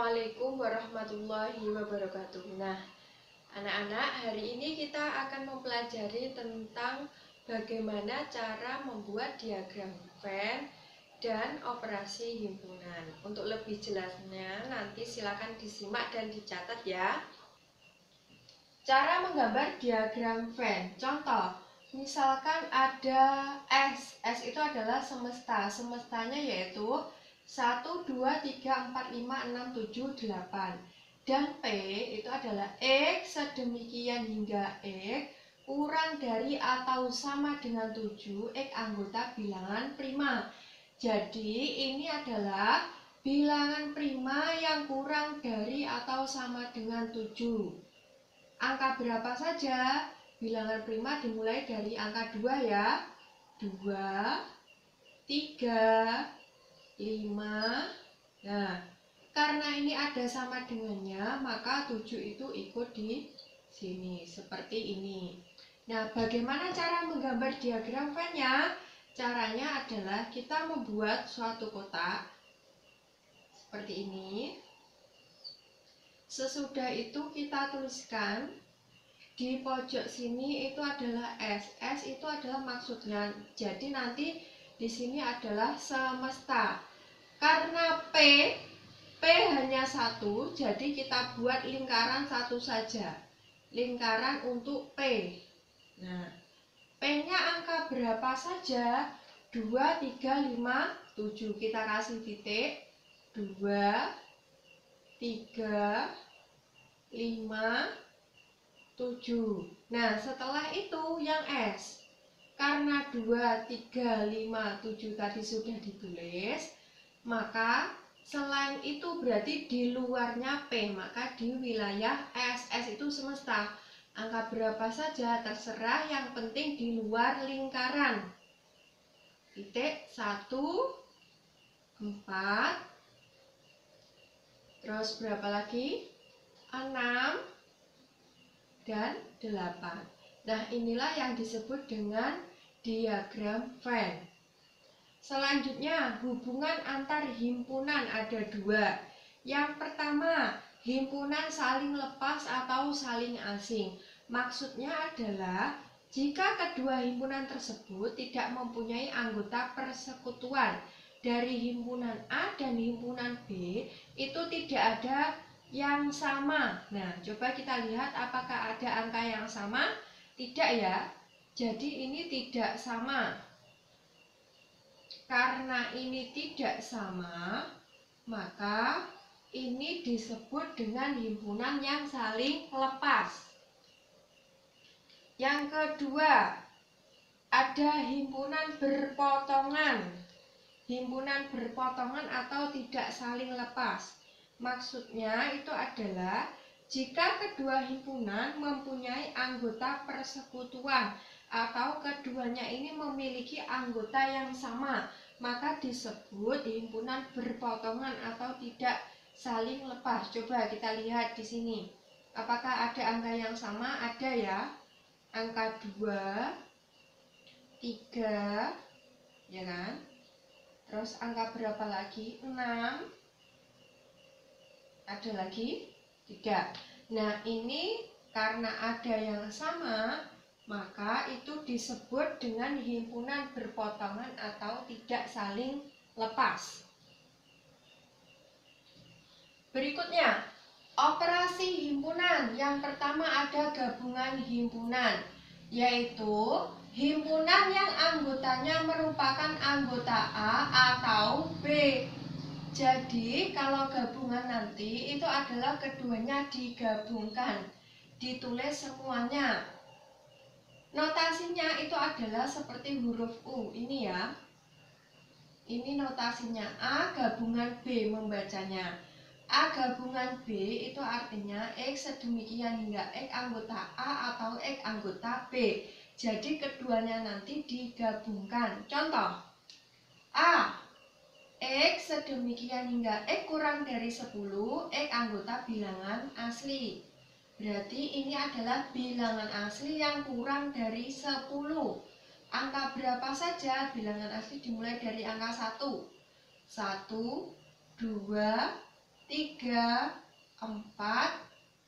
Assalamualaikum warahmatullahi wabarakatuh. Nah, anak-anak, hari ini kita akan mempelajari tentang bagaimana cara membuat diagram Venn dan operasi himpunan. Untuk lebih jelasnya, nanti silakan disimak dan dicatat ya. Cara menggambar diagram Venn. Contoh, misalkan ada S. S itu adalah semesta. Semestanya yaitu 1, 2, 3, 4, 5, 6, 7, 8. Dan P itu adalah X sedemikian hingga X kurang dari atau sama dengan 7 X anggota bilangan prima. Jadi ini adalah bilangan prima yang kurang dari atau sama dengan 7. Angka berapa saja? Bilangan prima dimulai dari angka 2 ya. 2, 3, 5. Nah, karena ini ada sama dengannya, maka 7 itu ikut di sini seperti ini. Nah, bagaimana cara menggambar diagram Venn-nya? Caranya adalah kita membuat suatu kotak seperti ini. Sesudah itu kita tuliskan di pojok sini itu adalah S. S itu adalah maksudnya. Jadi nanti di sini adalah semesta. Karena P hanya 1, jadi kita buat lingkaran satu saja. Lingkaran untuk P. Nah, P-nya angka berapa saja? 2, 3, 5, 7. Kita kasih titik. 2, 3, 5, 7. Nah, setelah itu yang S. Karena 2, 3, 5, 7 tadi sudah ditulis, maka selain itu berarti di luarnya P, maka di wilayah S. S itu semesta. Angka berapa saja terserah, yang penting di luar lingkaran. Titik 1, 4. Terus berapa lagi? 6 dan 8. Nah, inilah yang disebut dengan diagram Venn. Selanjutnya, hubungan antar himpunan ada 2. Yang pertama, himpunan saling lepas atau saling asing. Maksudnya adalah jika kedua himpunan tersebut tidak mempunyai anggota persekutuan. Dari himpunan A dan himpunan B itu tidak ada yang sama. Nah, coba kita lihat apakah ada angka yang sama? Tidak ya. Jadi ini tidak sama. Karena ini tidak sama, maka ini disebut dengan himpunan yang saling lepas. Yang kedua, ada himpunan berpotongan. Himpunan berpotongan atau tidak saling lepas. Maksudnya itu adalah jika kedua himpunan mempunyai anggota persekutuan atau keduanya ini memiliki anggota yang sama, maka disebut himpunan berpotongan atau tidak saling lepas. Coba kita lihat di sini. Apakah ada angka yang sama? Ada ya. Angka 2, 3, ya kan? Terus angka berapa lagi? 6. Ada lagi? 3. Nah, ini karena ada yang sama, maka itu disebut dengan himpunan berpotongan atau tidak saling lepas. Berikutnya, operasi himpunan. Yang pertama ada gabungan himpunan, yaitu himpunan yang anggotanya merupakan anggota A atau B. Jadi kalau gabungan nanti itu adalah keduanya digabungkan, ditulis semuanya. Notasinya itu adalah seperti huruf U ini ya. Ini notasinya A gabungan B membacanya. A gabungan B itu artinya X sedemikian hingga X anggota A atau X anggota B. Jadi keduanya nanti digabungkan. Contoh, A, X sedemikian hingga X kurang dari 10, X anggota bilangan asli. Berarti ini adalah bilangan asli yang kurang dari 10. Angka berapa saja? Bilangan asli dimulai dari angka 1. 1, 2, 3, 4,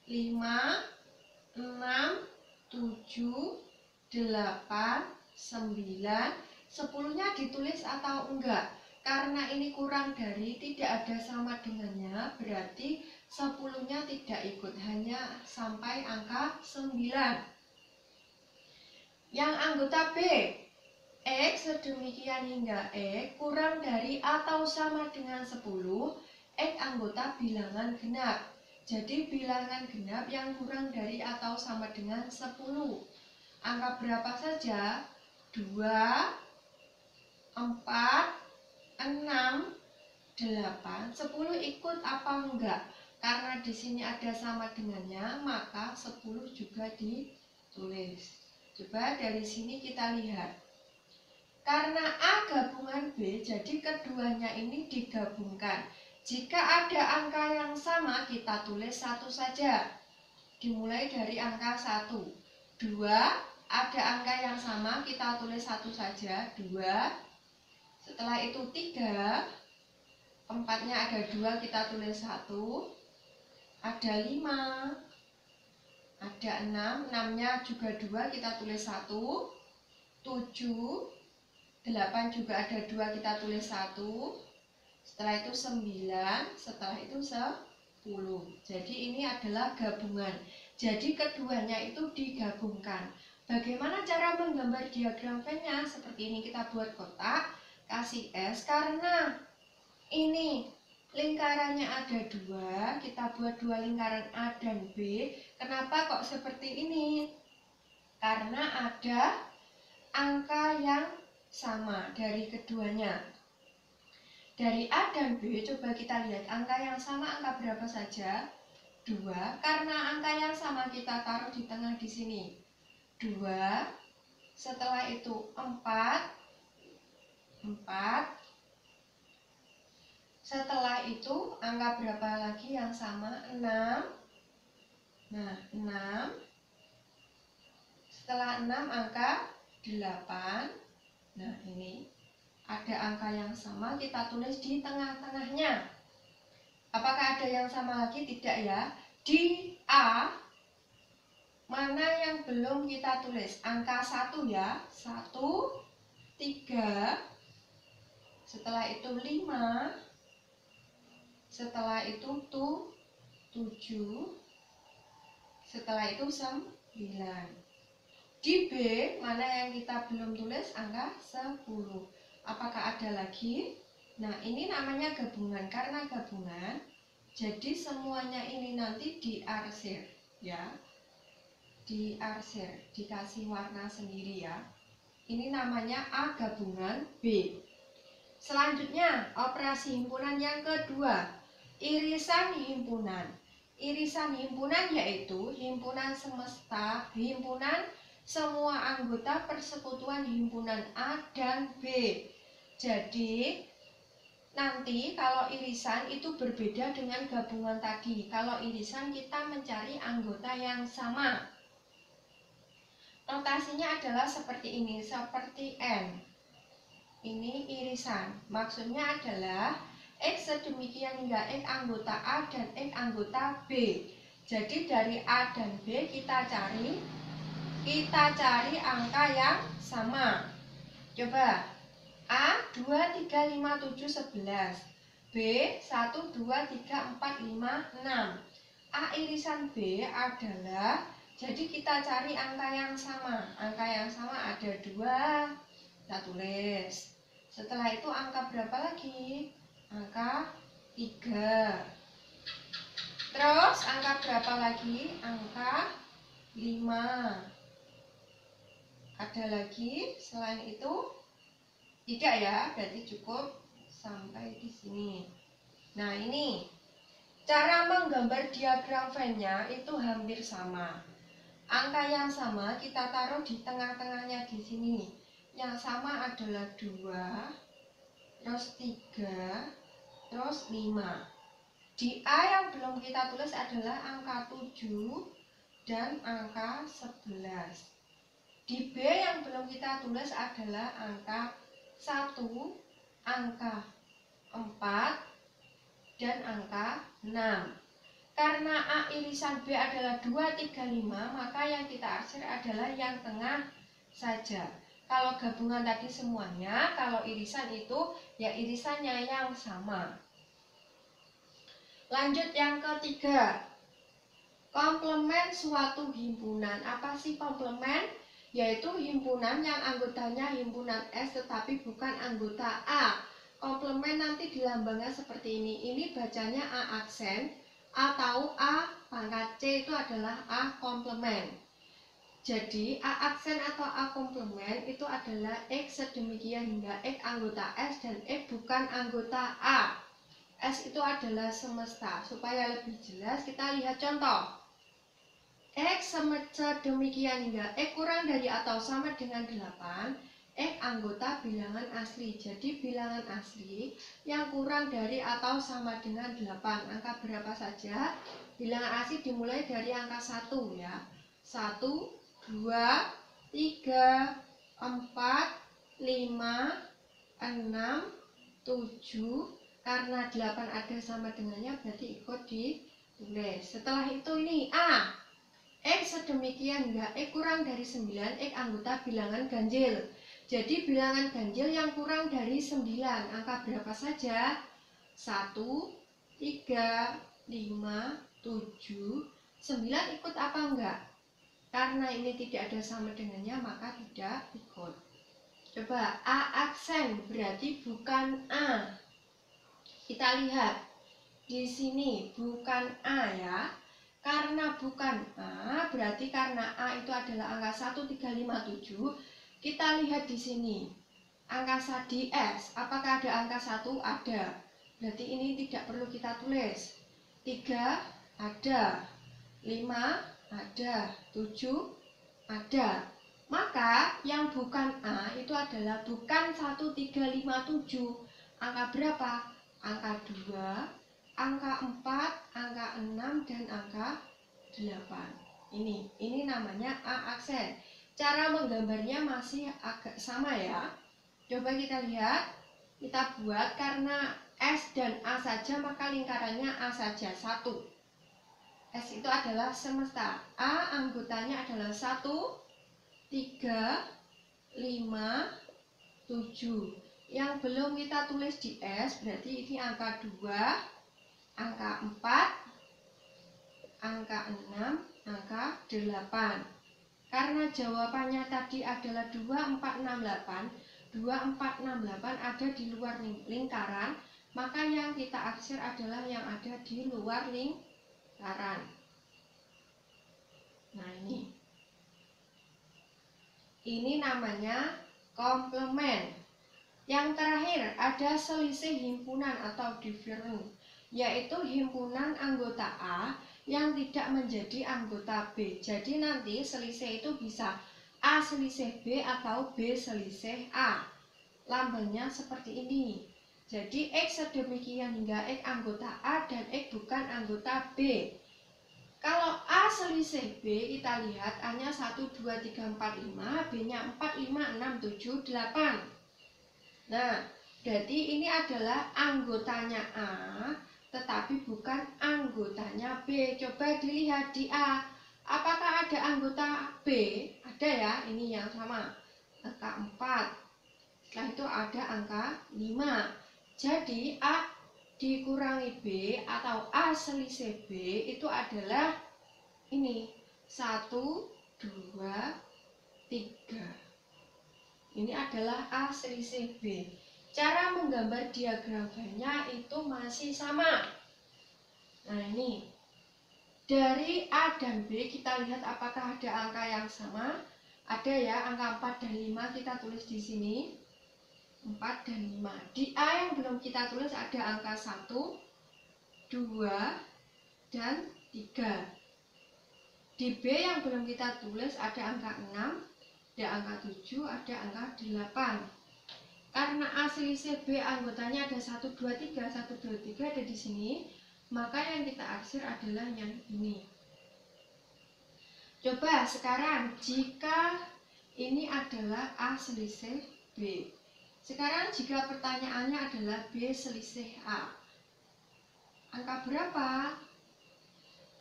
5, 6, 7, 8, 9, 10-nya ditulis atau enggak? Karena ini kurang dari, tidak ada sama dengannya, berarti 10-nya tidak ikut, hanya sampai angka 9. Yang anggota B, X sedemikian hingga X kurang dari atau sama dengan 10, X anggota bilangan genap. Jadi bilangan genap yang kurang dari atau sama dengan 10. Angka berapa saja? 2, 4, 6, 8, 10 ikut apa enggak? Karena di sini ada sama dengannya, maka 10 juga ditulis. Coba dari sini kita lihat. Karena A gabungan B, jadi keduanya ini digabungkan. Jika ada angka yang sama, kita tulis satu saja. Dimulai dari angka 1. 2, ada angka yang sama, kita tulis satu saja, 2. Setelah itu 3, 4-nya ada 2, kita tulis 1. Ada 5, ada 6, 6-nya juga 2, kita tulis 1. 7, 8 juga ada 2, kita tulis 1. Setelah itu 9, setelah itu 10. Jadi ini adalah gabungan. Jadi keduanya itu digabungkan. Bagaimana cara menggambar diagram Venn-nya? Seperti ini, kita buat kotak, kasih S. Karena ini lingkarannya ada 2, kita buat 2 lingkaran A dan B. Kenapa kok seperti ini? Karena ada angka yang sama dari keduanya. Dari A dan B, coba kita lihat angka yang sama, angka berapa saja? 2. Karena angka yang sama kita taruh di tengah di sini. 2. Setelah itu 4. Setelah itu angka berapa lagi yang sama? 6. Nah, 6. Setelah 6 angka 8. Nah, ini ada angka yang sama, kita tulis di tengah-tengahnya. Apakah ada yang sama lagi? Tidak ya. Di A, mana yang belum kita tulis? Angka 1 ya. 1, 3. Setelah itu 5. Setelah itu 7. Setelah itu 9. Di B, mana yang kita belum tulis? Angka 10. Apakah ada lagi? Nah, ini namanya gabungan. Karena gabungan, jadi semuanya ini nanti diarsir, ya. Diarsir, dikasih warna sendiri ya. Ini namanya A gabungan B. Selanjutnya, operasi himpunan yang kedua, irisan himpunan. Irisan himpunan yaitu himpunan semesta, himpunan semua anggota persekutuan himpunan A dan B. Jadi nanti kalau irisan itu berbeda dengan gabungan tadi. Kalau irisan kita mencari anggota yang sama. Notasinya adalah seperti ini, seperti N. Ini irisan. Maksudnya adalah X sedemikian hingga X anggota A dan X anggota B. Jadi dari A dan B kita cari angka yang sama. Coba A 2, 3, 5, 7, 11. B 1, 2, 3, 4, 5, 6. A irisan B adalah, jadi kita cari angka yang sama. Angka yang sama ada 2, kita tulis. Setelah itu angka berapa lagi? Angka 3. Terus angka berapa lagi? Angka 5. Ada lagi selain itu? Tidak ya, berarti cukup sampai di sini. Nah, ini cara menggambar diagram Venn-nya itu hampir sama. Angka yang sama kita taruh di tengah-tengahnya di sini. Yang sama adalah 2, terus 3, terus 5. Di A yang belum kita tulis adalah angka 7 dan angka 11. Di B yang belum kita tulis adalah angka 1, angka 4, dan angka 6. Karena A irisan B adalah 2, 3, 5, maka yang kita arsir adalah yang tengah saja. Kalau gabungan tadi semuanya, kalau irisan itu ya irisannya yang sama. Lanjut yang ketiga. Komplement suatu himpunan. Apa sih komplement? Yaitu himpunan yang anggotanya himpunan S tetapi bukan anggota A. Komplement nanti dilambangnya seperti ini. Ini bacanya A aksen atau A pangkat C itu adalah A komplement. Jadi A aksen atau A komplement itu adalah X sedemikian hingga X anggota S dan X bukan anggota A. S itu adalah semesta. Supaya lebih jelas kita lihat contoh. X sedemikian hingga X kurang dari atau sama dengan 8, X anggota bilangan asli. Jadi bilangan asli yang kurang dari atau sama dengan 8. Angka berapa saja? Bilangan asli dimulai dari angka 1 ya. 1, 2, 3, 4, 5, 6, 7. Karena 8 ada sama dengannya berarti ikut ditulis. Setelah itu ini A. X sedemikian hingga X kurang dari 9, X anggota bilangan ganjil. Jadi bilangan ganjil yang kurang dari 9, angka berapa saja? 1, 3, 5, 7, 9 ikut apa enggak? Karena ini tidak ada sama dengannya maka tidak ikut. Coba A aksen berarti bukan A. Kita lihat di sini bukan A ya. Karena bukan A, berarti karena A itu adalah angka 1, 3, 5, 7. Kita lihat di sini. Angka di S, apakah ada angka 1? Ada. Berarti ini tidak perlu kita tulis. 3 ada. 5 ada. 7 ada. Maka yang bukan A itu adalah bukan 1, 3, 5, 7. Angka berapa? Angka 2. Angka 4, angka 6, dan angka 8. Ini namanya A aksen. Cara menggambarnya masih agak sama ya. Coba kita lihat. Kita buat karena S dan A saja maka lingkarannya A saja, 1. S itu adalah semesta. A anggotanya adalah 1, 3, 5, 7. Yang belum kita tulis di S berarti ini angka 2, angka 4, angka 6, angka 8. Karena jawabannya tadi adalah 2, 4, 6, 8. 2, 4, 6, 8 ada di luar lingkaran. Maka yang kita arsir adalah yang ada di luar lingkaran. Nah ini namanya komplement. Yang terakhir ada selisih himpunan atau different, yaitu himpunan anggota A yang tidak menjadi anggota B. Jadi nanti selisih itu bisa A selisih B atau B selisih A. Lambangnya seperti ini. Jadi X sedemikian hingga X anggota A dan X bukan anggota B. Kalau A selisih B kita lihat A-nya 1, 2, 3, 4, 5, B-nya 4, 5, 6, 7, 8. Nah, berarti ini adalah anggotanya A, tetapi bukan anggotanya B. Coba dilihat di A. Apakah ada anggota B? Ada ya, ini yang sama. Angka 4. Setelah itu ada angka 5. Jadi A dikurangi B atau A selisih B itu adalah ini. 1, 2, 3. Ini adalah A selisih B. Cara menggambar diagram Venn-nya itu masih sama. Nah ini. Dari A dan B kita lihat apakah ada angka yang sama. Ada ya, angka 4 dan 5 kita tulis di sini. 4 dan 5. Di A yang belum kita tulis ada angka 1, 2, dan 3. Di B yang belum kita tulis ada angka 6, ada angka 7, ada angka 8. Karena A selisih B anggotanya ada 1, 2, 3, 1, 2, 3 ada di sini, maka yang kita arsir adalah yang ini. Coba sekarang jika ini adalah A selisih B. Sekarang jika pertanyaannya adalah B selisih A. angka berapa?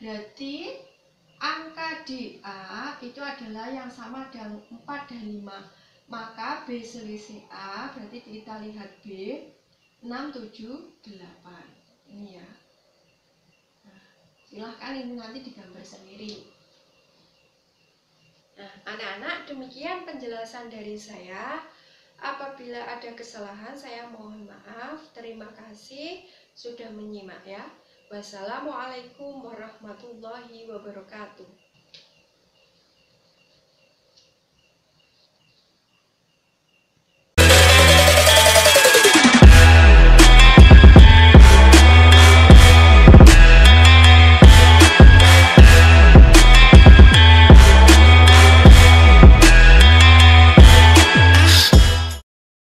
Berarti angka di A itu adalah yang sama dengan 4 dan 5. Maka B selisih A, berarti kita lihat B, 6, 7, 8. Ini ya. Nah, silahkan ini nanti digambar sendiri. Nah, anak-anak, demikian penjelasan dari saya. Apabila ada kesalahan, saya mohon maaf. Terima kasih sudah menyimak ya. Wassalamualaikum warahmatullahi wabarakatuh.